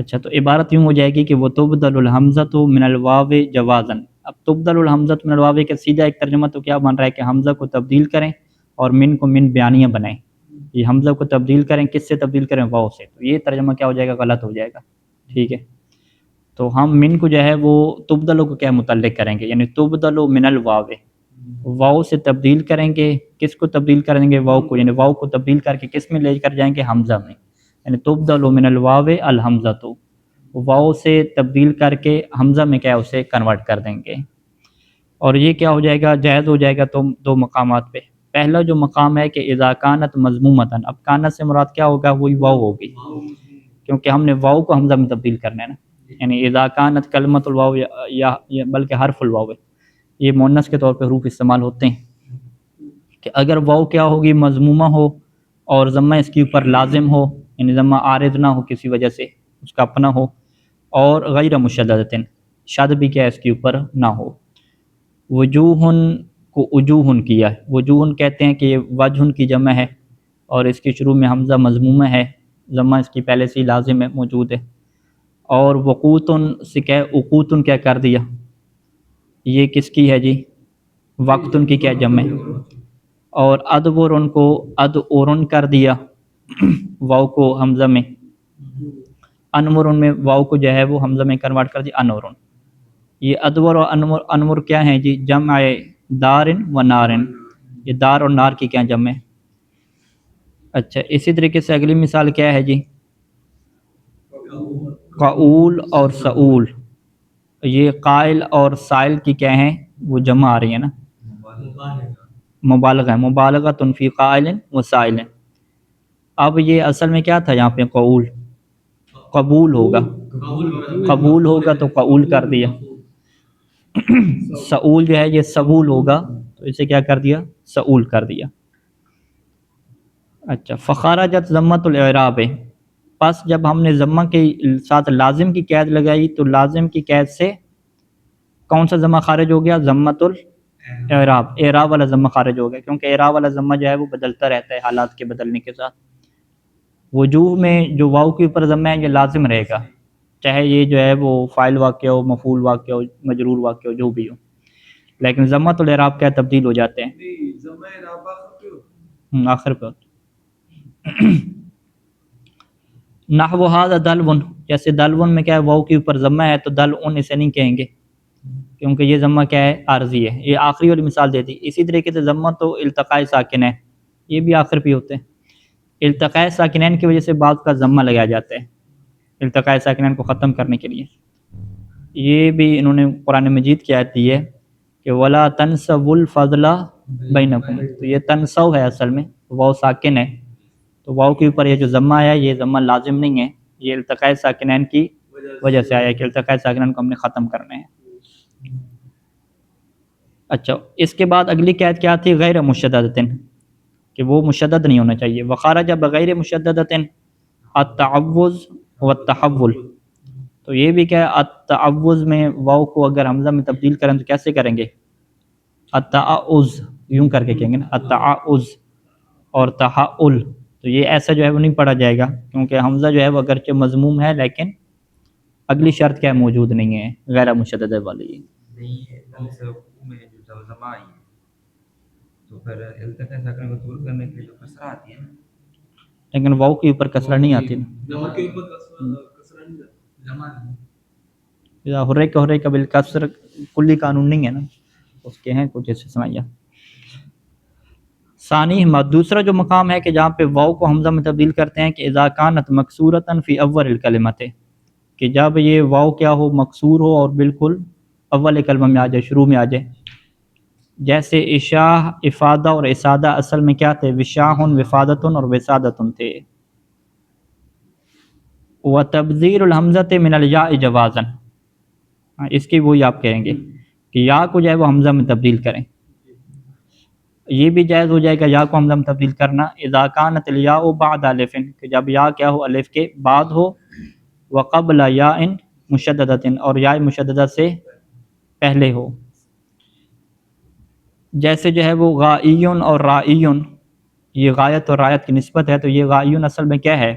اچھا تو عبارت یوں ہو جائے گی کہ وہ تبدل الحمزۃ من الواو جوازن. اب تبدل الحمزۃ من الواو کا سیدھا ایک ترجمہ تو کیا بن رہا ہے کہ حمزہ کو تبدیل کریں اور من کو من بیانیہ بنائیں. یہ حمزہ کو تبدیل کریں، کس سے تبدیل کریں؟ واو سے. تو یہ ترجمہ کیا ہو جائے گا؟ غلط ہو جائے گا. ٹھیک ہے، تو ہم من کو جو ہے وہ تبدلو کو کیا متعلق کریں گے، یعنی تبدلو من الواو، واو سے تبدیل کریں گے. کس کو تبدیل کریں گے؟ واو کو. یعنی واو کو تبدیل کر کے کس میں لے کر جائیں گے؟ حمزہ میں. یعنی تبدلو من الواو الحمزہ، تو واو سے تبدیل کر کے حمزہ میں کیا اسے کنورٹ کر دیں گے. اور یہ کیا ہو جائے گا؟ جائز ہو جائے گا تو دو مقامات پہ. پہلا جو مقام ہے کہ اذا کانت مضمومتاً، اب کانت سے مراد کیا ہوگا؟ وہی واو ہوگی، کیونکہ ہم نے واو کو حمزہ میں تبدیل کرنا ہے نا. یعنی اذا کانت کلمۃ الواو یا بلکہ حرف الواو، یہ مؤنث کے طور پہ حروف استعمال ہوتے ہیں کہ اگر واو کیا ہوگی؟ مضمومہ ہو اور ضمہ اس کے اوپر لازم ہو، یعنی ضمہ عارض نہ ہو کسی وجہ سے، اس کا اپنا ہو، اور غیر مشددتن، شد بھی کیا اس کے اوپر نہ ہو. وجوہن کو وجوہن کیا ہے، وجوہن کہتے ہیں کہ یہ وجہن کی جمع ہے اور اس کے شروع میں حمزہ مضمومہ ہے، ضمہ اس کی پہلے سے ہی لازم ہے، موجود ہے. اور وقوتن سے کیا وقوتن کیا کر دیا؟ یہ کس کی ہے جی؟ وقتن کی کیا جمع ہے. اور ادورن کو ادورن کر دیا واو کو حمزہ میں. انورن میں واو کو جو ہے وہ حمزہ میں کنورٹ کر دیا انورن. یہ ادور اور انور کیا ہیں جی؟ جمع دارن و نارن. یہ دار اور نار کی کیا جمع ہے. اچھا اسی طریقے سے اگلی مثال کیا ہے جی؟ قول اور سعول. یہ قائل اور سائل کی کیا ہیں؟ وہ جمع آ رہی ہے نا، مبالغہ ہے، مبالغہ فی قائل و سائل. اب یہ اصل میں کیا تھا یہاں پہ؟ قول. قبول ہوگا، قبول ہوگا تو قول کر دیا. سعول جو ہے یہ سبول ہوگا تو اسے کیا کر دیا؟ سعول کر دیا. اچھا فخرجت ضمۃ الاعراب، پس جب ہم نے ضمہ کے ساتھ لازم کی قید لگائی تو لازم کی قید سے کون سا ضمہ خارج ہو گیا؟ ضمۃ الاعراب. اعراب والا ضمہ خارج ہو گیا، کیونکہ اعراب والا ضمہ جو ہے وہ بدلتا رہتا ہے حالات کے بدلنے کے ساتھ. وجوہ میں جو واو کے اوپر ضمہ ہے یہ لازم رہے گا، چاہے یہ جو ہے وہ فاعل واقع ہو، مفعول واقع ہو، مجرور واقع ہو، جو بھی ہو. لیکن ضمۃ الاعراب کیا تبدیل ہو جاتے ہیں؟ آخر پہ ہوتا. نحو ھذا دلون، جیسے دلون میں کیا ہے؟ واو کے اوپر ضمہ ہے تو دلون اسے نہیں کہیں گے کیونکہ یہ ضمہ کیا ہے؟ عارضی ہے. یہ آخری والی مثال دے دی. اسی طریقے سے ضمہ تو التقاء ساکن ہے، یہ بھی آخر پہ ہوتے ہیں. التقاء ساکنین کی وجہ سے بعض کا ضمہ لگایا جاتا ہے التقاء ساکنین کو ختم کرنے کے لیے. یہ بھی انہوں نے قرآن مجید کی آیت دی ہے کہ ولا تنسوا الفضل بینکم. تو یہ تنسو ہے، اصل میں واو ساکن ہے، تو واو کے اوپر یہ جو ضمہ آیا یہ ضمہ لازم نہیں ہے، یہ التقاء ساکنین کی وجہ سے آیا کہ التقاء ساکنین کو ہم نے ختم کرنے ہیں. اچھا اس کے بعد اگلی قید کیا تھی؟ غیر مشددتن، کہ وہ مشدد نہیں ہونا چاہیے. وخرج بغیر مشددتن التعوذ والتحول. تو یہ بھی کیا ہے؟ التعوذ میں واو کو اگر حمزہ میں تبدیل کریں تو کیسے کریں گے؟ التعوذ یوں کر کے کہیں گے نا، التعوذ. اور تحول تو یہ ایسا جو ہے وہ نہیں پڑھا جائے گا کیونکہ حمزہ جو ہے وہ اگرچہ مضموم ہے لیکن اگلی شرط کیا موجود نہیں ہے، غیر مشدد والی. لیکن واو کے اوپر کسرہ نہیں آتی نا. ہرے کا بالکسر کلی قانون نہیں ہے نا، اس کے ہیں کچھ ایسے سمائیہ. ثانی دوسرا جو مقام ہے کہ جہاں پہ واو کو حمزہ میں تبدیل کرتے ہیں کہ اذا کانت مکسورۃ فی اول الکلمۃ، کہ جب یہ واو کیا ہو؟ مکسور ہو اور بالکل اول کلمہ میں آ جائے، شروع میں آ جائے. جیسے اشاع، افادہ اور اسادہ اصل میں کیا تھے؟ وشاحن، وفادتن اور وسادتن تھے. وتبذیر الحمزۃ من الیاء جوازن، اس کی وہی آپ کہیں گے کہ یا کو جو ہے وہ حمزہ میں تبدیل کریں. یہ بھی جائز ہو جائے گا یا کو حمزہ میں تبدیل کرنا. اذا کانت الیاء بعد الف، کہ جب یا کیا ہو؟ الف کے بعد ہو. وقبل یاء مشددۃ، اور یا مشددہ سے پہلے ہو. جیسے جو ہے وہ غائیون اور رائیون، یہ غایت اور رایت کی نسبت ہے تو یہ غائیون اصل میں کیا ہے؟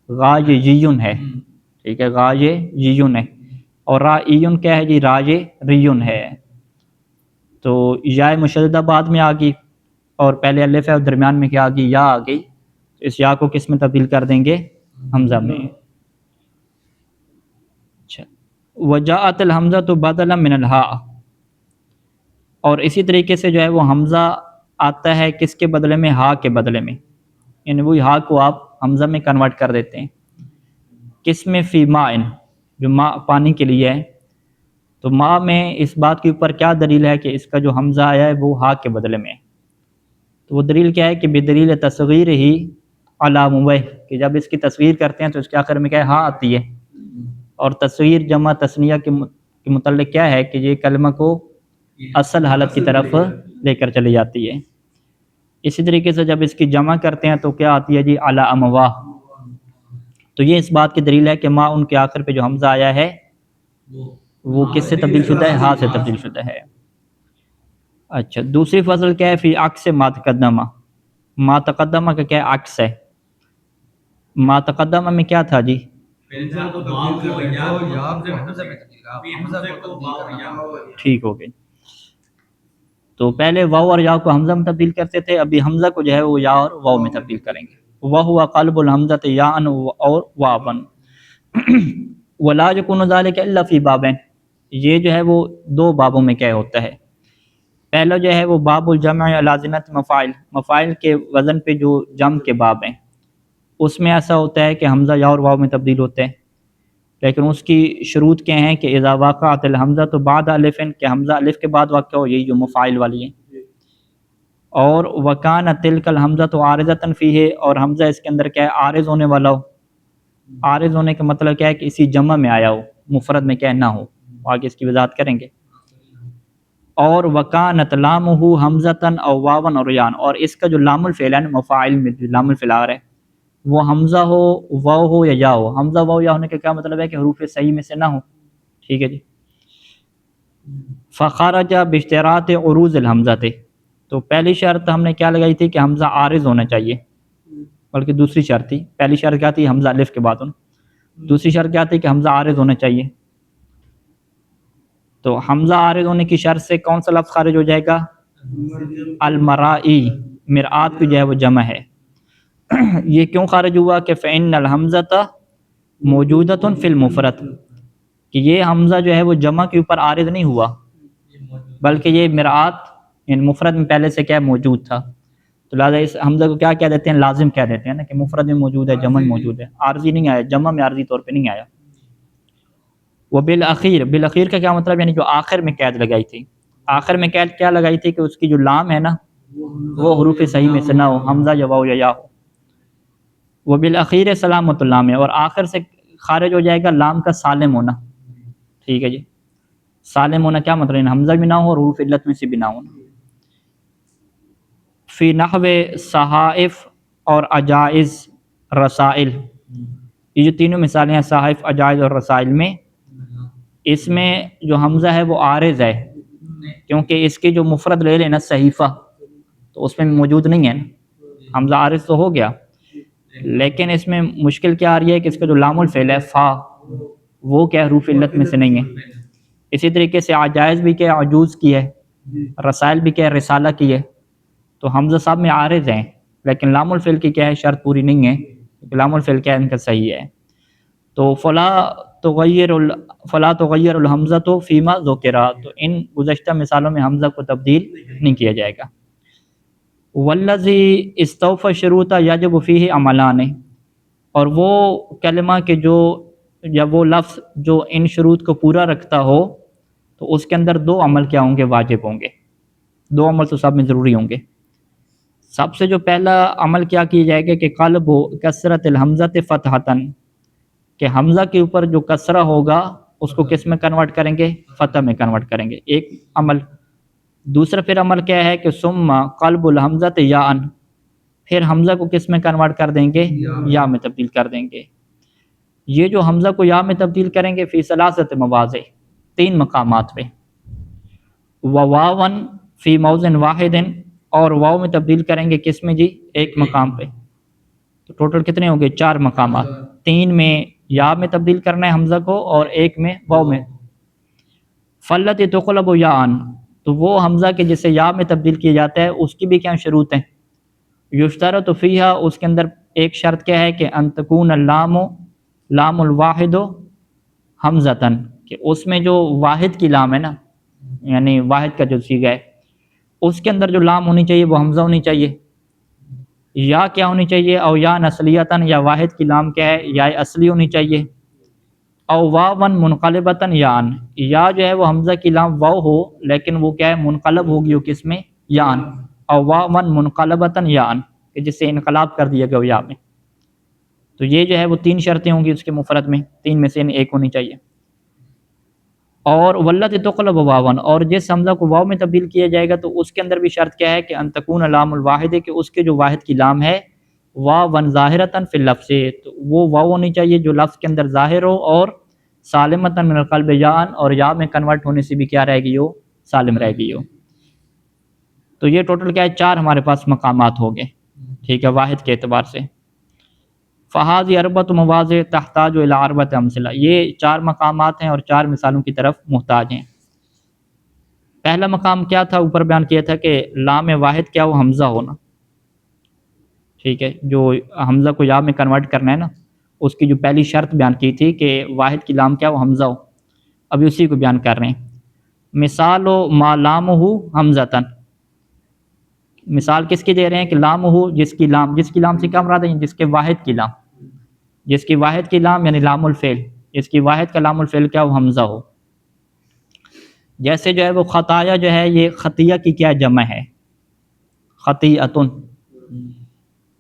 غاییون ہے. ٹھیک ہے، غاج یون ہے، اور را ایون کیا ہے جی، راج ریون ہے. تو یا مشددہ بعد میں آ گئی اور پہلے الف ہے اور درمیان میں کیا آ گئی، یا آ گئی. تو اس یا کو کس میں تبدیل کر دیں گے، حمزہ میں. اچھا، وجاءت الحمزہ بدلا من الہاء، اور اسی طریقے سے جو ہے وہ حمزہ آتا ہے کس کے بدلے میں، ہا کے بدلے میں، یعنی وہی ہا کو آپ حمزہ میں کنورٹ کر دیتے ہیں. کس میں، فی ماءن، جو ماء پانی کے لیے ہے. تو ماء میں اس بات کے اوپر کیا دلیل ہے کہ اس کا جو حمزہ آیا ہے وہ ہا کے بدلے میں ہے. تو وہ دلیل کیا ہے کہ بدلیل تصغیر ہی علی موہ، کہ جب اس کی تصغیر کرتے ہیں تو اس کے آخر میں کیا ہے، ہا آتی ہے. اور تصغیر جمع تثنیہ کے متعلق کیا ہے کہ یہ کلمہ کو اصل حالت کی طرف لے کر چلی جاتی ہے. اسی طریقے سے جب اس کی جمع کرتے ہیں تو کیا آتی ہے جی، علی امواہ. تو یہ اس بات کی دلیل ہے کہ ما ان کے آخر پہ جو حمزہ آیا ہے وہ کس سے تبدیل شدہ ہے، ہا سے تبدیل شدہ ہے. اچھا، دوسری فصل کیا ہے، فی عکس ما تقدمہ. ما تقدمہ کا کیا عکس ہے، ما تقدمہ میں کیا تھا جی، ٹھیک ہو گئی. تو پہلے واو اور یا کو حمزہ میں تبدیل کرتے تھے، ابھی حمزہ کو جو ہے وہ یا اور واو میں تبدیل کریں گے. وَهُوَ قَلْبُ الْحَمْزَةِ يَاءً اور وَاوًا. وَلَا يَكُونُ ذَلِكَ إِلَّا فِي بَابٍ، یہ جو ہے وہ دو بابوں میں کیا ہوتا ہے. پہلا جو ہے وہ باب الجمع علی زنۃ مفاعل، مفاعل کے وزن پہ جو جمع کے باب ہیں اس میں ایسا ہوتا ہے کہ حمزہ یا اور واو میں تبدیل ہوتے ہیں. لیکن اس کی شروط کیا ہیں کہ اذا وقعت الحمزہ تو بعد الف، کہ حمزہ الف کے بعد واقع ہو، یہی جو مفاعل والی ہیں. اور وکان تلک الحمزہ تو عارضۃ فیہ، اور حمزہ اس کے اندر کیا ہے، عارض ہونے والا ہو. عارض ہونے کا مطلب کیا ہے کہ اسی جمع میں آیا ہو، مفرد میں کیا نہ ہو. آگے اس کی وضاحت کریں گے. اور وکانت لامہ حمزۃ او واون اور ریان، اور اس کا جو لام الفعل ہے مفاعل میں جو لام الفعل آ رہا ہے وہ حمزہ ہو، واو ہو یا یا ہو. حمزہ واو یا ہونے کا کیا مطلب ہے کہ حروف صحیح میں سے نہ ہو. ٹھیک ہے جی. فخرج باشتراط عروض الحمزہ، تو پہلی شرط ہم نے کیا لگائی تھی کہ حمزہ عارض ہونا چاہیے، بلکہ دوسری شرط تھی. پہلی شرط کیا تھی، حمزہ الف کے بعد ہونا. دوسری شرط کیا تھی کہ حمزہ عارض ہونا چاہیے. تو حمزہ عارض ہونے کی شرط سے کون سا لفظ خارج ہو جائے گا، المرائی، مرآت کی جو ہے وہ جمع ہے. یہ کیوں خارج ہوا کہ فإن الحمزۃ موجودۃ فی المفرد، کہ یہ حمزہ جو ہے وہ جمع کے اوپر عارض نہیں ہوا بلکہ یہ مرآت یعنی مفرد میں پہلے سے کیا موجود تھا. تو لہٰذا اس حمزہ کو کیا کہہ دیتے ہیں، لازم کہہ دیتے ہیں نا، کہ مفرد میں موجود ہے، جمع میں موجود ہے، عارضی نہیں آیا، جمع میں عارضی طور پہ نہیں آیا. وہ بالآخیر، بالآخیر کا کیا مطلب، یعنی جو آخر میں قید لگائی تھی. آخر میں قید کیا لگائی تھی کہ اس کی جو لام ہے نا وہ حروف صحیح میں سے نہ ہو، حمزہ یا واو یا یا ہو. وہ بالآخیر سلامت اللام ہے، اور آخر سے خارج ہو جائے گا لام کا سالم ہونا. ٹھیک ہے جی. سالم ہونا کیا مطلب، یعنی حمزہ بھی نہ ہو اور حروف علت میں سے بھی نہ ہونا. فی نحو صحائف اور عجائز رسائل، یہ جو تینوں مثالیں ہیں صحائف، عجائز اور رسائل میں، اس میں جو حمزہ ہے وہ عارض ہے، کیونکہ اس کی جو مفرد لے لینا صحیفہ تو اس میں موجود نہیں ہے. حمزہ عارض تو ہو گیا، لیکن اس میں مشکل کیا آ رہی ہے کہ اس کا جو لام الفعل ہے فا وہ کیا حروف علت میں سے نہیں ہے. اسی طریقے سے عجائز بھی کیا عجوز کی ہے، رسائل بھی کیا رسالہ کی ہے. تو حمزہ صاحب میں عارض ہیں لیکن لام الفعل کی کیا ہے شرط پوری نہیں ہے، لام الفعل کیا ان کا صحیح ہے. تو فلا تغیر الحمزہ فیما ذکر، تو ان گزشتہ مثالوں میں حمزہ کو تبدیل نہیں کیا جائے گا. والذی استوفى الشروط یجب فیہ عملان، اور وہ کلمہ کہ جو یا وہ لفظ جو ان شروط کو پورا رکھتا ہو تو اس کے اندر دو عمل کیا ہوں گے، واجب ہوں گے. دو عمل تو سب میں ضروری ہوں گے. سب سے جو پہلا عمل کیا کیا جائے گا کہ قلب کثرت الحمزۃ فتحۃً، کہ حمزہ کے اوپر جو کسرہ ہوگا اس کو کس میں کنورٹ کریں گے، فتح میں کنورٹ کریں گے، ایک عمل. دوسرا پھر عمل کیا ہے کہ ثم قلب الحمزۃ یاء، پھر حمزہ کو کس میں کنورٹ کر دیں گے، یا میں تبدیل کر دیں گے. یہ جو حمزہ کو یا میں تبدیل کریں گے فی ثلاثۃ مواضع، تین مقامات پہ. وواون فی موضع واحد، اور واو میں تبدیل کریں گے کس میں جی، ایک مقام پہ. تو ٹوٹل کتنے ہوں گے، چار مقامات. تین میں یا میں تبدیل کرنا ہے حمزہ کو اور ایک میں واو میں. فلت تقلب یا ان، تو وہ حمزہ کے جسے یا میں تبدیل کیا جاتا ہے اس کی بھی کیا شروط ہیں. یشترط فیہا، اس کے اندر ایک شرط کیا ہے کہ ان تکون اللام لام الواحد حمزتن، کہ اس میں جو واحد کی لام ہے نا، یعنی واحد کا جو صیغہ ہے اس کے اندر جو لام ہونی چاہیے وہ حمزہ ہونی چاہیے. یا کیا ہونی چاہیے، او یا اصلیتاً، یا واحد کی لام کیا ہے یا اصلی ہونی چاہیے. او واون منقلبتاً یا ان، یا جو ہے وہ حمزہ کی لام واو ہو لیکن وہ کیا ہے منقلب ہوگی وہ کس میں، یا ان. او واون منقلبتاً یا ان، کہ جس سے انقلاب کر دیا گیا یا میں. تو یہ جو ہے وہ تین شرطیں ہوں گی اس کے مفرد میں، تین میں سے ایک ہونی چاہیے. اور ولت تقلب واون، اور جس حمزہ کو واو میں تبدیل کیا جائے گا تو اس کے اندر بھی شرط کیا ہے کہ ان تکون لام الواحد، کہ اس کے جو واحد کی لام ہے واون ظاہرتاً فی اللفظ، تو وہ واو ہونی چاہیے جو لفظ کے اندر ظاہر ہو، اور سالمتاً من القلب یا ان، اور یا میں کنورٹ ہونے سے بھی کیا رہے گی وہ سالم رہے گی وہ. تو یہ ٹوٹل کیا ہے، چار ہمارے پاس مقامات ہو گئے، ٹھیک ہے، واحد کے اعتبار سے. فہذی اربۃ مواضع تحتاج الی اربۃ امثلہ، یہ چار مقامات ہیں اور چار مثالوں کی طرف محتاج ہیں. پہلا مقام کیا تھا، اوپر بیان کیا تھا کہ لام واحد کیا وہ حمزہ ہونا، ٹھیک ہے، جو حمزہ کو یا میں کنورٹ کرنا ہے نا، اس کی جو پہلی شرط بیان کی تھی کہ واحد کی لام کیا وہ حمزہ ہو. ابھی اسی کو بیان کر رہے ہیں. مثال و ما لامہ حمزتن، مثال کس کی دے رہے ہیں کہ لام ہو جس کی لام سے کیا مراد ہے، جس کے واحد کی لام، جس کی واحد کی لام یعنی لام الفعل، جس کی واحد کا لام الفعل کیا وہ حمزہ ہو. جیسے جو ہے وہ خطایا جو ہے یہ خطیہ کی کیا جمع ہے، خطیعتن.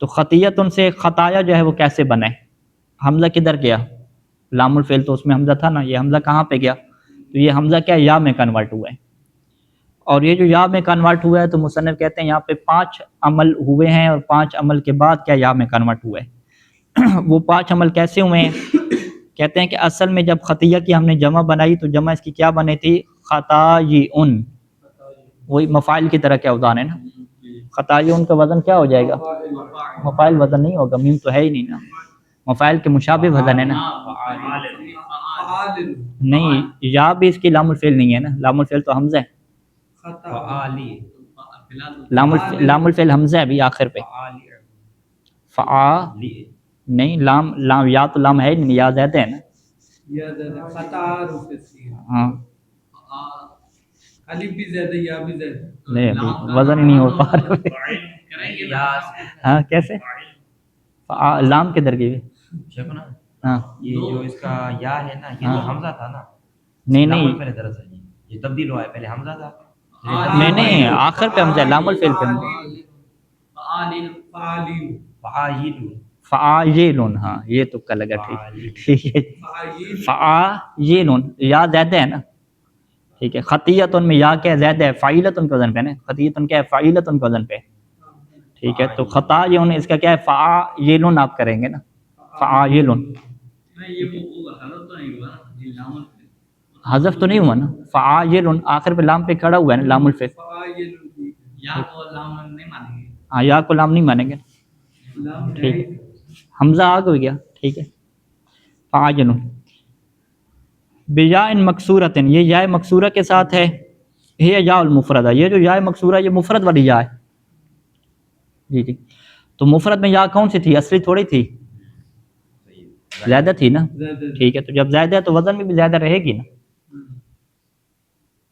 تو خطیعتن سے خطایا جو ہے وہ کیسے بنے، حمزہ کدھر گیا، لام الفعل تو اس میں حمزہ تھا نا، یہ حمزہ کہاں پہ گیا، تو یہ حمزہ کیا یا میں کنورٹ ہوا ہے. اور یہ جو یا میں کنورٹ ہوا ہے تو مصنف کہتے ہیں یہاں پہ 5 عمل ہوئے ہیں، اور 5 عمل کے بعد کیا یا میں کنورٹ ہوئے. وہ 5 عمل کیسے ہوئے ہیں، کہتے ہیں کہ اصل میں جب خطیہ کی ہم نے جمع بنائی تو جمع اس کی کیا بنی تھی، خطایئن، وہی مفاعل کی طرح کیا وزن ہے نا، خطایئن کا وزن کیا ہو جائے گا، مفاعل وزن نہیں ہوگا، میم تو ہے ہی نہیں نا، مفاعل کے مشابہ وزن ہے نا. نہیں، یا بھی اس کی لام الفعل نہیں ہے نا، لام الفعل تو حمزہ ہے، لام الفعل حمزہ ہے ابھی آخر پہ، نہیں، لام یا تو لام ہے نہیں، یا زیادہ ہے نا. ہاں نہیں، ابھی وزن ہی نہیں ہو پا رہا. ہاں کیسے، لام کدھر گئی، ہاں یہ جو اس کا یا ہے نا یہ تو حمزہ تھا نا، نہیں پہلے دراصل یہ تبدیل ہوا ہے، پہلے حمزہ تھا، نہیں آخر پہ حمزہ، لام الفعل پہ فعالون، ہاں یہ تو کا لگا، ٹھیک ہے، فعالون یا زیادہ ہے نا، ٹھیک ہے. خطیتن میں یا کیا زیادہ ہے، فعیلتن کے وزن پہ نا، خطیتن کیا ہے فعیلتن کے وزن پہ، ٹھیک ہے. تو خطایون اس کا کیا ہے فعالون آپ کریں گے نا، فعالون، حذف تو نہیں ہوا نا، فعالون آخر پہ لام پہ کھڑا ہوا ہے نا، لام الفعل، ہاں یا کو لام نہیں مانیں گے، ٹھیک، حمزہ آ گیا، ٹھیک ہے. فعالون بیا مکسورۃ، یہ یا مکسورہ کے ساتھ ہے، یہ یا المفردہ، یہ جو یا مکسورہ یہ مفرد والی یا ہے، جی جی. تو مفرد میں یا کون سی تھی، اصلی تھوڑی تھی، زیادہ تھی نا، ٹھیک ہے. تو جب زیادہ ہے تو وزن میں بھی زیادہ رہے گی نا.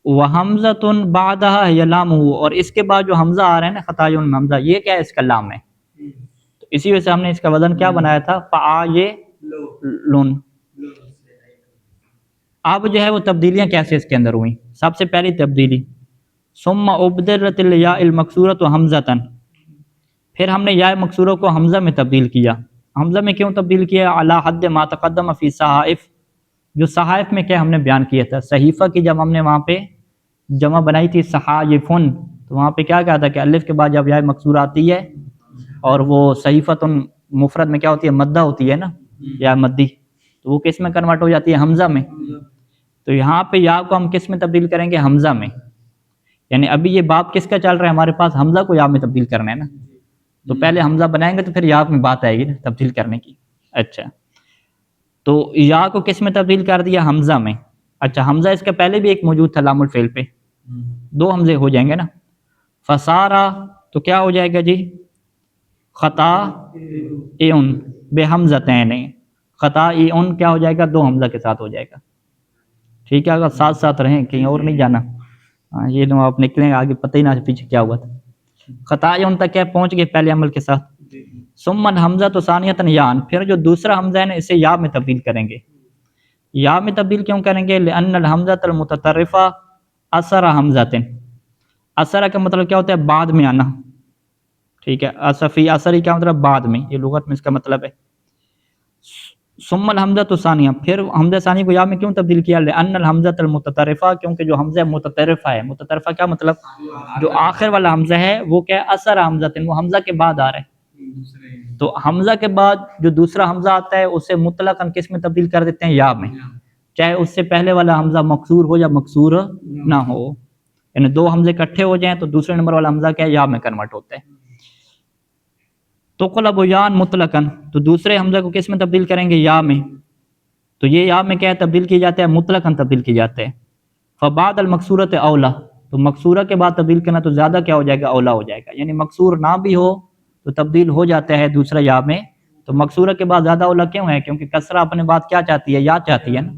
وَحَمْزَةٌ بَعْدَهَا هِيَ لَامُهُ، اور اس کے بعد جو حمزہ آ رہا ہے نا خطایون میں حمزہ، یہ کیا ہے، اس کا لام ہے. تو اسی وجہ سے ہم نے اس کا وزن کیا بنایا تھا، فَعَایِلٌ. اب جو ہے وہ تبدیلیاں کیسے اس کے اندر ہوئیں، سب سے پہلی تبدیلی ثم ابدلت الیاء المکسورۃ حمزۃ، پھر ہم نے یا مکسورہ کو حمزہ میں تبدیل کیا. حمزہ میں کیوں تبدیل کیا، علی حد ما تقدم فی صحائف، جو صحائف میں کیا ہم نے بیان کیا تھا، صحیفہ کی جب ہم نے وہاں پہ جمع بنائی تھی صحائفن، تو وہاں پہ کیا کہا تھا کہ الف کے بعد جب یا مکسورہ آتی ہے اور وہ صحیفتن مفرد میں کیا ہوتی ہے، مدہ ہوتی ہے نا، یا مدی، تو وہ کس میں کنورٹ ہو جاتی ہے، حمزہ میں. تو یہاں پہ یا کو ہم کس میں تبدیل کریں گے، حمزہ میں. یعنی ابھی یہ باب کس کا چل رہا ہے ہمارے پاس، حمزہ کو یا میں تبدیل کرنا ہے نا، تو پہلے حمزہ بنائیں گے تو پھر یا میں بات آئے گی نا تبدیل کرنے کی. اچھا، تو یا کو کس میں تبدیل کر دیا؟ حمزہ میں. اچھا حمزہ اس کے پہلے بھی ایک موجود تھا لام الفعل پہ، دو حمزے ہو جائیں گے نا. فسارا تو کیا ہو جائے گا جی؟ خطا اون بے حمزتین، خطا اون کیا ہو جائے گا؟ دو حمزہ کے ساتھ ہو جائے گا. ٹھیک ہے، اگر ساتھ ساتھ رہیں کہیں اور نہیں جانا. ہاں یہ تو آپ نکلیں آگے پتہ ہی نہ پیچھے کیا ہوا تھا. خطا اون تک کیا پہنچ گئے پہلے عمل کے ساتھ. ثم الحمزہ تو ثانیتاً یان، پھر جو دوسرا حمزہ ہے نا اسے یا میں تبدیل کریں گے. یا میں تبدیل کیوں کریں گے؟ لأن الحمزۃ المتطرفہ اثر حمزۃ. اثر کا مطلب کیا ہوتا ہے؟ بعد میں آنا. ٹھیک ہے، اصفی اثری کا مطلب بعد میں، یہ لغت میں اس کا مطلب ہے. ثم الحمزۃ ثانیہ، پھر حمزہ ثانی کو یا میں کیوں تبدیل کیا؟ لأن الحمزۃ المتطرفہ، کیونکہ جو حمزہ متطرفہ ہے، متطرفہ کیا مطلب؟ جو آخر والا حمزہ ہے وہ کیا ہے؟ اثر حمزۃ، وہ حمزہ کے بعد آ رہا ہے. تو حمزہ کے بعد جو دوسرا حمزہ آتا ہے اسے مطلقاً کس میں تبدیل کر دیتے ہیں؟ یا میں، چاہے اس سے پہلے والا حمزہ مکسور ہو یا مکسور نہ ہو. یعنی دو حمزے اکٹھے ہو جائیں تو دوسرے نمبر والا حمزہ کیا ہے؟ یا میں کنورٹ ہوتا ہے. تو قلب یان مطلقاً، تو دوسرے حمزہ کو کس میں تبدیل کریں گے؟ یا میں. تو یہ یا میں کیا ہے؟ تبدیل کی جاتا ہے، مطلقاً تبدیل کی جاتا ہے. فبعد المکسورۃ اولا، تو مکسورہ کے بعد تبدیل کرنا تو زیادہ کیا ہو جائے گا؟ اولا ہو جائے گا. یعنی مکسور نہ بھی ہو تو تبدیل ہو جاتا ہے دوسرا یا میں. تو مکسورہ کے بعد زیادہ اولا کیوں ہے؟ کیونکہ کسرہ اپنے بعد کیا چاہتی ہے؟ یا چاہتی ہے نا.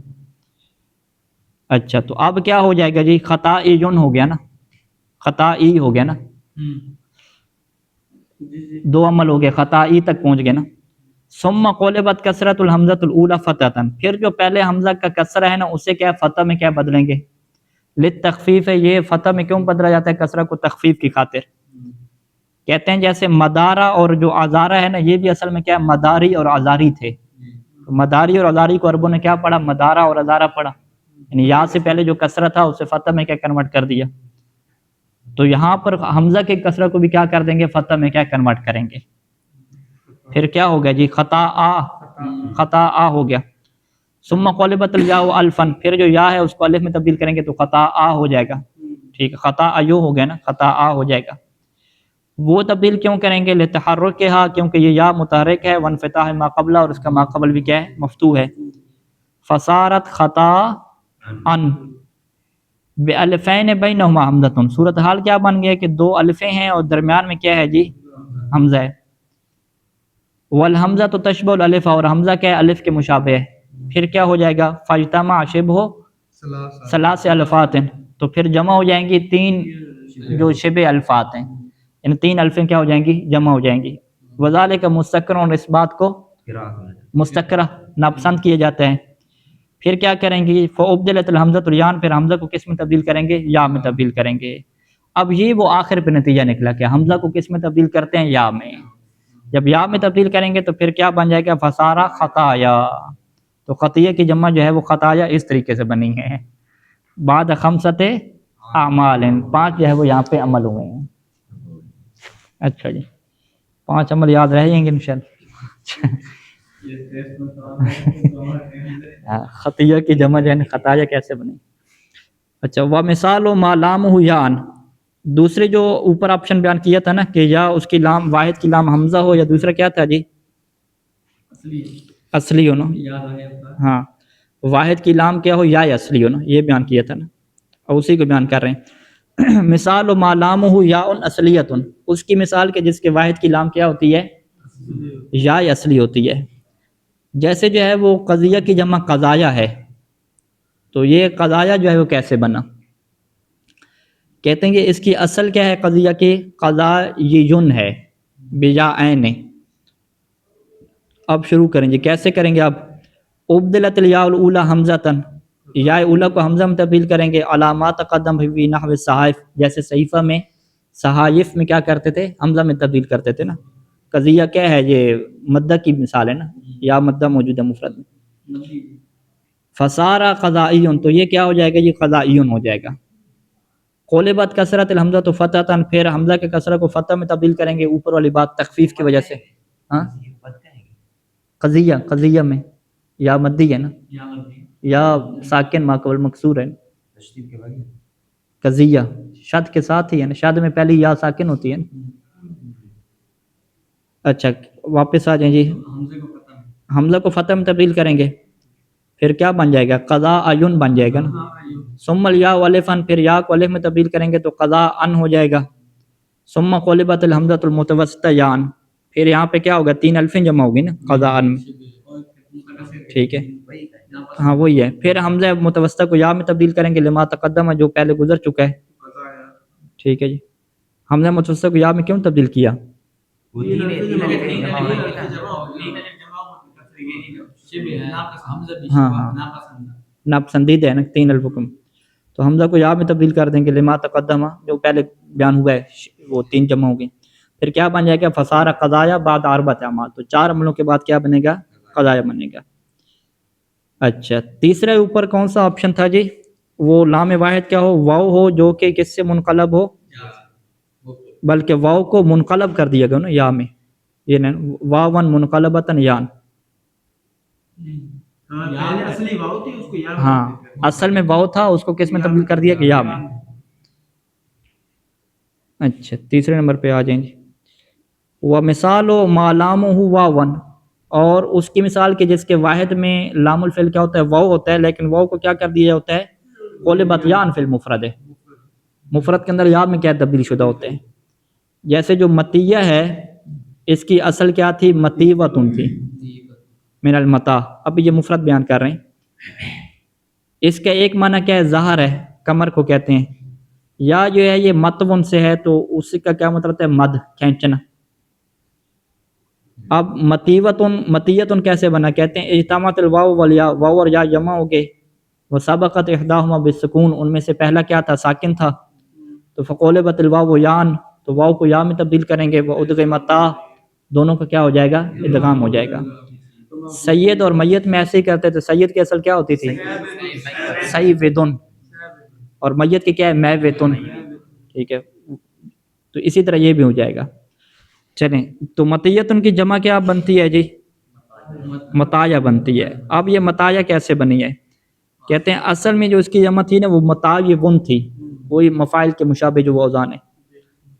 اچھا تو اب کیا ہو جائے گا جی؟ خطائیون ہو گیا نا، خطائی ہو گیا نا، دو عمل ہو گئے، خطائی تک پہنچ گئے نا. ثم قلبت کسرۃ الحمزۃ الاولی فتحۃ، پھر جو پہلے حمزہ کا کسرہ ہے نا اسے کیا فتح میں کیا بدلیں گے؟ للتخفیف ہے. یہ فتح میں کیوں بدلا جاتا ہے کسرہ کو؟ تخفیف کی خاطر. کہتے ہیں جیسے مدارہ اور جو آزارہ ہے نا یہ بھی اصل میں کیا مداری اور آزاری تھے. مداری اور آزاری کو عربوں نے کیا پڑھا؟ مدارہ اور آزارہ پڑھا. یعنی یا سے پہلے جو کسرہ تھا اسے فتح میں کیا کنورٹ کر دیا. تو یہاں پر حمزہ کے کسرہ کو بھی کیا کر دیں گے؟ فتح میں کیا کنورٹ کریں گے. پھر کیا ہو گیا جی؟ خطا آ ہو گیا. ثم قلبت الیا الفن، پھر جو یا ہے اس کو الف میں تبدیل کریں گے تو خطا آ ہو جائے گا. ٹھیک ہے، خطا ایو ہو گیا نا، خطا آ ہو جائے گا. وہ تبدیل کیوں کریں گے؟ لتحرکھا، کیونکہ یہ یا متحرک ہے، وانفتاح ما قبلہ، اور اس کا ما قبل بھی کیا ہے؟ مفتوح ہے. فصارت خطا ان بالفین بینہما حمزۃ، صورتحال کیا بن گیا کہ دو الفیں ہیں اور درمیان میں کیا ہے جی؟ حمزہ ہے. والحمزہ تو تشبہ الالف، اور حمزہ کیا ہے؟ الف کے مشابہ ہے. پھر کیا ہو جائے گا؟ فاجتمع شبہ ثلاث الفات، تو پھر جمع ہو جائیں گی تین جو شبہ الفات ہیں، یعنی تین الفیں کیا ہو جائیں گی؟ جمع ہو جائیں گی. وذالک مستقر، اور اس بات کو مستقرہ ناپسند کیے جاتے ہیں. پھر کیا کریں گی؟ فابدلت الحمزۃ الیان، پھر حمزہ کو کس میں تبدیل کریں گے؟ یا میں تبدیل کریں گے. اب یہ وہ آخر پہ نتیجہ نکلا کہ حمزہ کو کس میں تبدیل کرتے ہیں؟ یا میں. جب یا میں تبدیل کریں گے تو پھر کیا بن جائے گا؟ فسارا خطایا. تو خطیہ کی جمع جو ہے وہ خطایا اس طریقے سے بنی ہے. بعد خمسۃ اعمال، 5 جو ہے وہ یہاں پہ عمل ہوئے ہیں. اچھا جی 5 عمل یاد رہ جائیں گے انشاءاللہ. خطیہ کی جمع جو ہے خطایا کیسے بنی. اچھا ومثال ما لامہ یان، دوسرے جو اوپر آپشن بیان کیا تھا نا کہ یا اس کی لام واحد کی لام حمزہ ہو یا دوسرا کیا تھا جی؟ اصلی ہو نا. ہاں واحد کی لام کیا ہو؟ یا اصلی ہو نا، یہ بیان کیا تھا نا، اور اسی کو بیان کر رہے ہیں. مثال ما لامہ یا اصلیت، اس کی مثال کے جس کے واحد کی لام کیا ہوتی ہے؟ یا اصلی ہوتی ہے. جیسے جو ہے وہ قضیہ کی جمع قضایا ہے، تو یہ قضایا جو ہے وہ کیسے بنا؟ کہتے ہیں کہ اس کی اصل کیا ہے قضیہ کی؟ قضایون ہے بجا عین. اب شروع کریں گے، کیسے کریں گے؟ اب ابدلت الیاء الاولی حمزۃ، یا اولا کو حمزہ میں تبدیل کریں گے. علامات تقدم فی نحو الصحائف، جیسے صحیفہ میں صحائف میں کیا کرتے تھے؟ حمزہ میں تبدیل کرتے تھے نا. قضیہ کیا ہے؟ یہ مدہ کی مثال ہے نا، یا مدہ موجودہ مفرد میں. فصارا قضائیون، تو یہ کیا ہو جائے گا؟ یہ قضائیون ہو جائے گا. قلبت کسرت الحمزہ تو فتح، پھر حمزہ کے کسرہ کو فتح میں تبدیل کریں گے، اوپر والی بات تخفیف کی وجہ سے. ہاں قضیہ میں یا مدی ہے نا، یا ساکن ما قبل مکسور ہے. قضیہ شد کے ساتھ ہی ہے نا، شد میں پہلی یا ساکن ہوتی ہے نا. اچھا واپس آ جائیں جی، حمزہ کو فتح میں تبدیل کریں گے. پھر کیا بن جائے گا قضا ایون بن جائے گا نا. ثم الیا والفن پھر یا کو الف میں تبدیل کریں گے تو قضا ان ہو جائے گا. ثم قلبت الحمزۃ المتوسطہ یان پھر یہاں پہ کیا ہوگا 3 الفیں جمع ہوگی نا قضا ان میں. ٹھیک ہے ہاں وہی ہے. پھر حمزہ متوسطہ کو یا میں تبدیل کریں گے لما تقدم جو پہلے گزر چکا ہے. ٹھیک ہے جی. حمزہ متوسطہ کو یا میں کیوں تبدیل کیا؟ وہ تین الفیں جمع ہو رہی ہے نا. ہاں ناپسندیدہ ہے نا 3 الفکم تو حمزہ کو یا میں تبدیل کر دیں گے لما تقدم جو پہلے بیان ہوا ہے وہ 3 جمع ہو گئی. پھر کیا بن جائے گا فصار قضایا بعد اربعۃ اعمال تو 4 عملوں کے بعد کیا بنے گا قضایا بنے گا. اچھا تیسرے اوپر کون سا آپشن تھا جی؟ وہ لام واحد کیا ہو واو ہو جو کہ کس سے منقلب ہو بلکہ واو کو منقلب کر دیا گیا نا یا میں یہ نہیں واون منقلبتن یان. ہاں اصل میں واو تھا اس کو کس میں تبدیل کر دیا کہ یا میں. اچھا تیسرے نمبر پہ آ جائیں گے. وہ مثال و مالام ہو واون اور اس کی مثال کہ جس کے واحد میں لام الفعل کیا ہوتا ہے واو ہوتا ہے لیکن واو کو کیا کر دیا ہوتا ہے قلبت یان فی المفرد ہے. مفرد کے اندر یا میں کیا تبدیل شدہ ہوتے ہیں. جیسے جو متیہ ہے اس کی اصل کیا تھی متیوتن تھی من المتا. اب یہ مفرد بیان کر رہے ہیں. اس کا ایک معنی کیا ہے ظاہر ہے کمر کو کہتے ہیں یا جو ہے یہ متون سے ہے تو اس کا کیا مطلب ہے مد کھینچنا. اب متیتن کیسے بنا کہتے ہیں اجتماعت الواو والیا واو اور یا جمع ہو گئے وسبقت احداہما بالسکون ان میں سے پہلا کیا تھا ساکن تھا تو فقولبت الواو یان تو واو کو یا میں تبدیل کریں گے وادغمتا دونوں کا کیا ہو جائے گا ادغام ہو جائے گا. سید اور میت میں ایسے ہی کرتے تھے. سید کی اصل کیا ہوتی تھی سیودن اور میت کی کیا ہے میوتن. ٹھیک ہے تو اسی طرح یہ بھی ہو جائے گا. چلیں تو متیتن کی جمع کیا بنتی ہے جی متایا بنتی ہے. اب یہ متایا کیسے بنی ہے کہتے ہیں اصل میں جو اس کی جمع تھی نا وہ متایون تھی وہی مفاعل کے مشابہ جو اوزان ہے.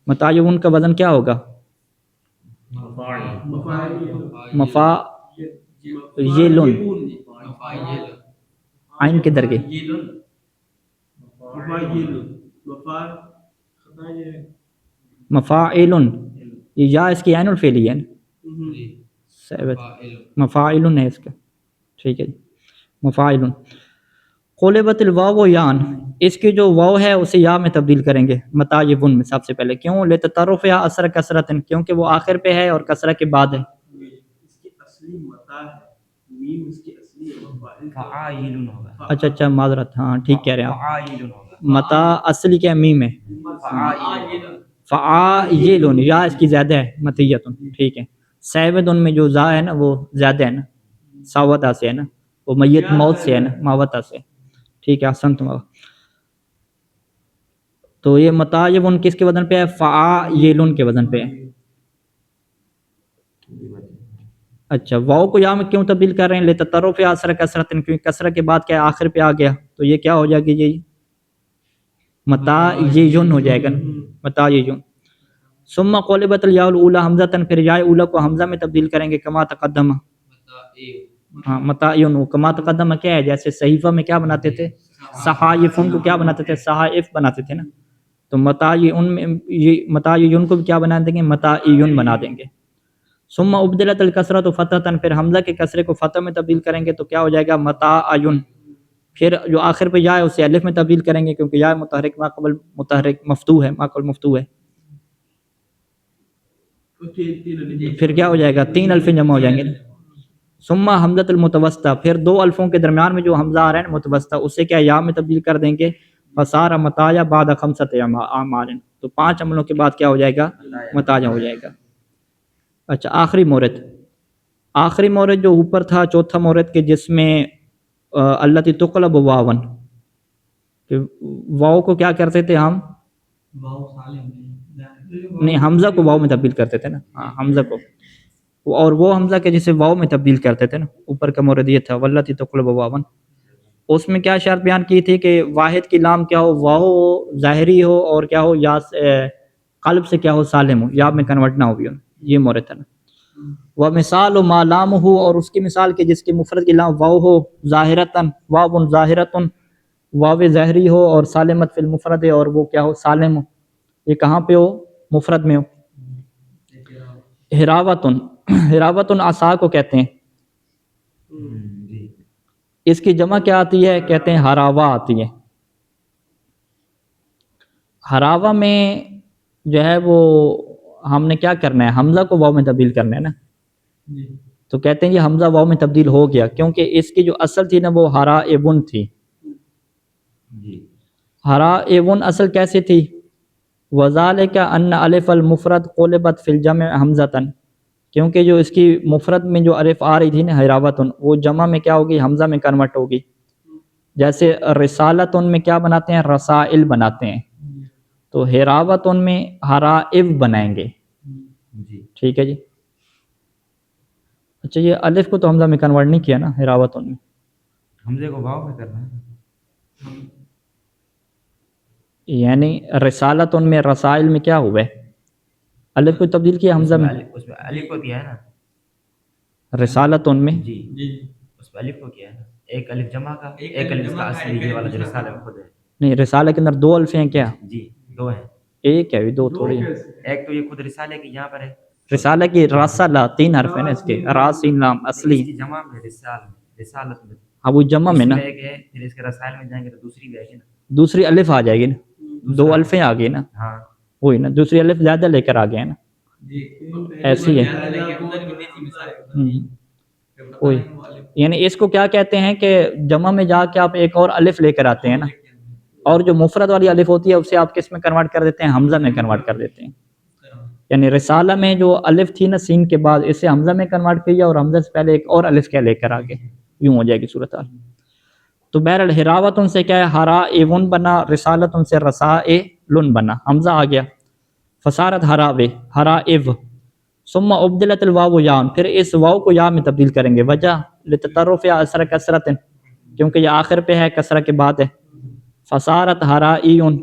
متایون کا وزن کیا ہوگا مفاعیلن عین کے درگے مفاعلن یہ یا اس کی عین الفعلی ہے نا مفاعلن ہے اس کا. ٹھیک ہے جی مفاعلن. قلبت الواو یان اس کی جو واو ہے اسے یا میں تبدیل کریں گے متایون میں سب سے پہلے کیوں لتطرف یا اثر کثرت کیونکہ وہ آخر پہ ہے اور کثرت کے بعد ہے. اس کی اصلی متا ہے میم اس کی اصلی مفاعل فعائلن ہوگا. اچھا معذرت ہاں ٹھیک کہہ رہے ہیں آپ فعائلن ہوگا. متا اصلی کیا میم ہے فعائلن یا اس کی زیادہ ہے متیتن. ٹھیک ہے سیودن میں جو زا ہے نا وہ زیادہ ہے نا ساوتا سے ہے نا وہ میت موت سے ہے نا ماوتا سے. ٹھیک ہے احسنتم. تو یہ متایون کس کے وزن پہ ہے فعائلن کے وزن پہ ہے. اچھا واو کو یا میں کیوں تبدیل کر رہے ہیں لتطرف یا اثر کثرت کیونکہ کثرت کے بعد کیا آخر پہ آ گیا تو یہ کیا ہو جائے گی جی متایون ہو جائے گا متایون. ثم قلبت الیاء الاولی حمزۃ پھر یا اولی کو حمزہ میں تبدیل کریں گے کما تقدم. ہاں متایون کما تقدم کیا ہے جیسے صحیفہ میں کیا بناتے تھے صحائفن کو کیا بناتے تھے صحائف بناتے تھے نا تو متایون میں یہ متایون کو کیا بنا دیں گے متایون بنا دیں گے. ثم ابدلت الکسرۃ فتحۃ پھر حمزہ کے کسرے کو فتح میں تبدیل کریں گے تو کیا ہو جائے گا متایون. پھر جو آخر پہ یا ہے اسے الف میں تبدیل کریں گے کیونکہ یا متحرک ما قبل متحرک مفتوح ہے ما قبل مفتوح ہے. پھر کیا ہو جائے گا 3 الفیں جمع ہو جائیں گے. ثم حمزۃ المتوسطہ پھر 2 الفوں کے درمیان میں جو حمزہ آ رہا ہے نا متوسطہ اسے کیا یا میں تبدیل کر دیں گے فصار متایا بعد خمسۃ اعمال تو 5 عملوں کے بعد کیا ہو جائے گا متایا ہو جائے گا. اچھا آخری مورد جو اوپر تھا چوتھا مورد کے جس میں التی تقلب واون کہ واو کو کیا کرتے تھے ہم نہیں حمزہ کو واو میں تبدیل کرتے تھے نا ہاں حمزہ کو اور وہ حمزہ کے جسے واو میں تبدیل کرتے تھے نا اوپر کا مورد یہ تھا والتی تقلب واون. اس میں کیا شرط بیان کی تھی کہ واحد کی لام کیا ہو واو ہو ظاہری ہو اور کیا ہو یا قلب سے کیا ہو سالم ہو یا میں کنورٹ نہ ہو بھی ہو. یہ مورد تھا نا ومثال ما لام ہو، اور اس کی مثال کہ جس کی مفرد کی لام واو ہو، ظاہرتاً واو ظاہرتاً، واو ظاہری ہو، اور سالمت فی المفرد، اور وہ کیا ہو، سالم ہو. یہ کہاں پہ ہو؟ مفرد میں ہو. ہراوتن، ہراوتن عصا کو کہتے ہیں. جی اس کی جمع کیا آتی ہے؟ کہتے ہیں ہراوا آتی ہے. ہراوا میں جو ہے وہ ہم نے کیا کرنا ہے، حمزہ کو واو میں تبدیل کرنا ہے نا. تو کہتے ہیں یہ حمزہ واو میں تبدیل ہو گیا، کیونکہ اس کی جو اصل تھی نا وہ ہرا ایون تھی. جی ہرا ایون اصل کیسے تھی؟ وذالک ان الف المفرد قلبت فی الجمع حمزتن، کیونکہ جو اس کی مفرد میں جو الف آ رہی تھی نا ہراوتن، وہ جمع میں کیا ہوگی؟ حمزہ میں کنورٹ ہوگی. جیسے رسالتن میں کیا بناتے ہیں؟ رسائل بناتے ہیں. تو ہراوتن میں ہرائب بنائیں گے. جی ٹھیک ہے جی. اچھا یہ الف کو تو حمزہ میں کنورٹ نہیں کیا نا ہراوتن میں. حمزے کو واو میں کرنا ہے. یعنی رسالتن میں رسائل میں کیا ہوا ہے؟ الف کو تبدیل کیا حمزہ میں. اس میں الف کو کیا ہے نا. رسالتن میں جی اس میں الف کو کیا ہے نا. ایک الف جمع کا، ایک الف کا اصلی یہ والا جو رسالہ میں خود ہے. نہیں، رسالہ کے اندر دو الف ہیں کیا؟ جی دو ہیں. ایک ہے، دو تھوڑی ہیں. ایک تو یہ خود رسالے کی یہاں پر ہے. رسالہ کی رسالہ 3 حرف ہیں نا اس کے، را سین لام اصلی. اس کی جمع میں رسالت میں. ہاں وہ جمع میں نا. اس میں ایک ہے، پھر اس کے رسائل میں جائیں گے تو دوسری بھی آئے گی نا. دوسری الف آ جائے گی نا. دو الفیں آ گئی نا. ہاں وہی نا، دوسری الف زیادہ لے کر آ گئے نا. ایسی ہے. وہی یعنی اس کو کیا کہتے ہیں کہ جمع میں جا کے آپ ایک اور الف لے کر آتے ہیں نا، اور جو مفرد والی الف ہوتی ہے اسے آپ کس میں کنورٹ کر دیتے ہیں؟ حمزہ میں کنورٹ کر دیتے ہیں. یعنی رسالہ میں جو الف تھی نا سین کے بعد، اسے حمزہ میں کنورٹ کیا اور حمزہ سے پہلے ایک اور الف کیا لے کر آگے، یوں ہو جائے گی صورتحال. تو بہرحال ہراوت ان سے کیا ہے؟ ہرا ایون بنا، رسالت ان سے رسا لن بنا، حمزہ آ گیا. فسارت ہراوے ہرا ایو، ثم ابدلت الواو یا، پھر اس واو کو یا میں تبدیل کریں گے. وجہ لتطرف یا اثر کثرت، کیونکہ یہ آخر پہ ہے، کثرہ کے بعد ہے. فسارت ہرائیون،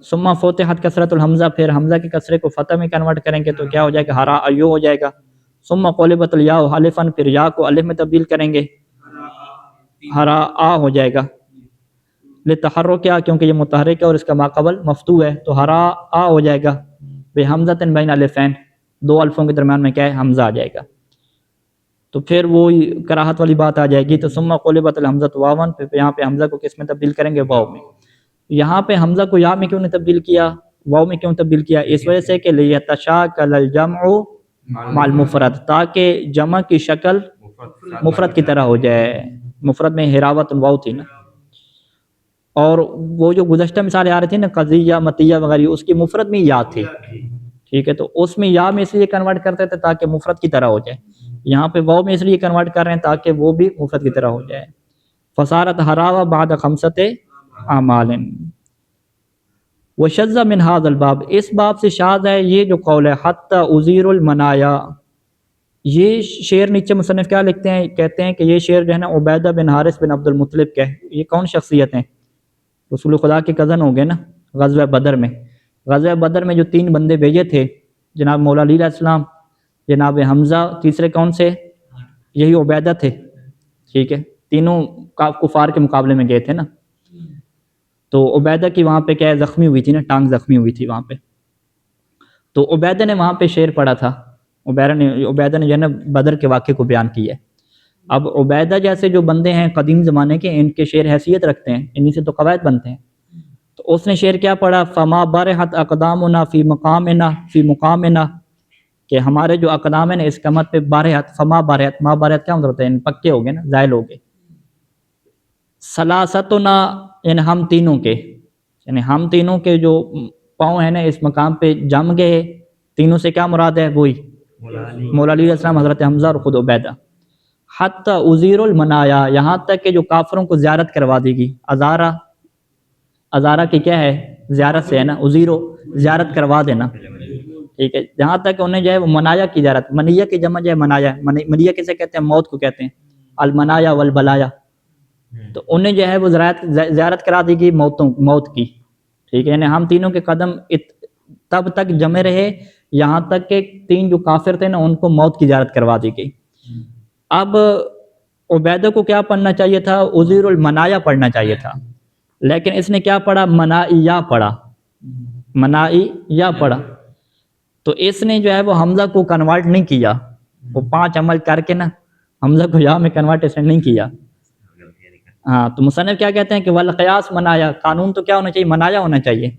ثم فتحت کثرت الحمزہ، پھر حمزہ کے کسرے کو فتح میں کنورٹ کریں گے تو کیا ہو جائے گا؟ ہرا ایو ہو جائے گا. ثم قلبت الیاء الفا، پھر یا کو الف میں تبدیل کریں گے، ہرا آ ہو جائے گا. لتحرک کیا، کیونکہ یہ متحرک ہے اور اس کا ماقبل مفتوح ہے، تو ہرا آ ہو جائے گا. بحمزۃ بین الفین، دو الفوں کے درمیان میں کیا ہے؟ حمزہ آ جائے گا. تو پھر وہ کراہت والی بات آ جائے گی. تو ثم قلبت الحمزۃ واون، پھر یہاں پہ حمزہ کو کس میں تبدیل کریں گے؟ واو میں. یہاں پہ حمزہ کو یا میں کیوں نے تبدیل کیا، واو میں کیوں تبدیل کیا؟ اس وجہ سے کہ لیتشاکل الجمع مع المفرد، تاکہ جمع کی شکل مفرد کی طرح ہو جائے. مفرد میں ہراوت واو تھی نا، اور وہ جو گزشتہ مثالیں آ رہی تھی نا قضیہ مطیہ وغیرہ، اس کی مفرد میں یا تھی. ٹھیک ہے، تو اس میں یا میں اس لیے کنورٹ کرتے تھے تاکہ مفرد کی طرح ہو جائے. یہاں پہ واو میں اس لیے کنورٹ کر رہے ہیں تاکہ وہ بھی مفرد کی طرح ہو جائے. فصارت ہراوا بعد خمسۃ اعمال. وشذ من هذا الباب، اس باب سے شاذ ہے یہ جو قول ہے حتی ازیر المنایا. یہ شعر نیچے مصنف کیا لکھتے ہیں؟ کہتے ہیں کہ یہ شعر جو ہے نا عبیدہ بن حارث بن عبد المطلب کا ہے. یہ کون شخصیت ہیں؟ رسول خدا کے کزن ہو گئے نا. غزوہ بدر میں، غزوہ بدر میں جو 3 بندے بھیجے تھے، جناب مولا علی علیہ السلام، جناب حمزہ، تیسرے کون سے؟ یہی عبیدہ تھے. ٹھیک ہے، تینوں کفار کے مقابلے میں گئے تھے نا. تو عبیدہ کی وہاں پہ کیا زخمی ہوئی تھی نا، ٹانگ زخمی ہوئی تھی وہاں پہ. تو عبیدہ نے وہاں پہ شعر پڑھا تھا. عبیدہ نے جو ہے نا بدر کے واقعے کو بیان کیا ہے. اب عبیدہ جیسے جو بندے ہیں قدیم زمانے کے، ان کے شعر حیثیت رکھتے ہیں، انہی سے تو قواعد بنتے ہیں. تو اس نے شعر کیا پڑھا؟ فما برحت اقدامنا فی مقامنا فی مقامنا، کہ ہمارے جو اقدام ہیں نا اس قامت پہ بارحت. فما بارحت، ما بارحت کیا مطلب ہوتا ہے؟ پکے ہو گئے نا، زائل ہو گئے. سلاستنا، یعنی ہم تینوں کے، یعنی ہم تینوں کے جو پاؤں ہیں نا اس مقام پہ جم گئے. تینوں سے کیا مراد ہے؟ وہی مولا علی علیہ السلام، حضرت حمزہ اور خود عبیدہ. حتی ازیر المنایا، یہاں تک کہ جو کافروں کو زیارت کروا دی گئی. ازارہ، ازارہ کی کیا ہے؟ زیارت سے ہے نا. ازیرو زیارت کروا دینا. ٹھیک ہے، جہاں تک انہیں جو ہے وہ منایا کی زیارت، منیہ کی جمع جو ہے منایا. منیہ کسے کہتے ہیں؟ موت کو کہتے ہیں. المنایا والبلایا. تو انہیں جو ہے وہ زیارت کرا دی گئی موت کی. ٹھیک ہے، یعنی ہم تینوں کے قدم تب تک جمے رہے یہاں تک کہ 3 جو کافر تھے نا ان کو موت کی اجازت کروا دی گئی. اب عبیدہ کو کیا پڑھنا چاہیے تھا؟ عزیر المنایا پڑھنا چاہیے تھا، لیکن اس نے کیا پڑھا؟ منائیا پڑھا، منائیا پڑھا. تو اس نے جو ہے وہ حمزہ کو کنورٹ نہیں کیا، وہ 5 عمل کر کے نا حمزہ کو یا میں کنورٹ اس نے نہیں کیا. ہاں تو مصنف کیا کہتے ہیں کہ والقیاس منایا، قانون تو کیا ہونا چاہیے؟ منایا ہونا چاہیے.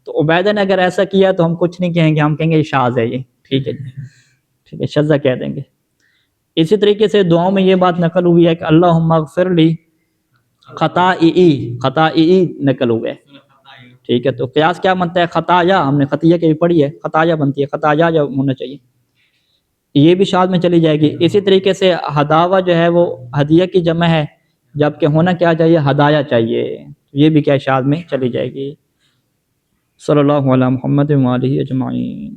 تو عبیدہ نے اگر ایسا کیا تو ہم کچھ نہیں کہیں گے، ہم کہیں گے یہ شاذ ہے، یہ ٹھیک ہے جی، ٹھیک ہے، شذ کہہ دیں گے. اسی طریقے سے دعاؤں میں یہ بات نقل ہوئی ہے کہ اللہم اغفر لی خطائی نقل ہوئے، ٹھیک ہے. تو قیاس کیا بنتا ہے؟ خطایا، ہم نے خطیہ کی بھی پڑھی ہے، خطایا بنتی ہے، خطایا جو ہونا چاہیے، یہ بھی شاذ میں چلی جائے گی. اسی طریقے سے ہداوہ جو ہے وہ ہدیہ کی جمع ہے، جبکہ ہونا کیا چاہیے؟ ہدایا چاہیے، یہ بھی کیا شاذ میں چلی جائے گی. صلی اللہ علی محمد و آلہ اجمعین.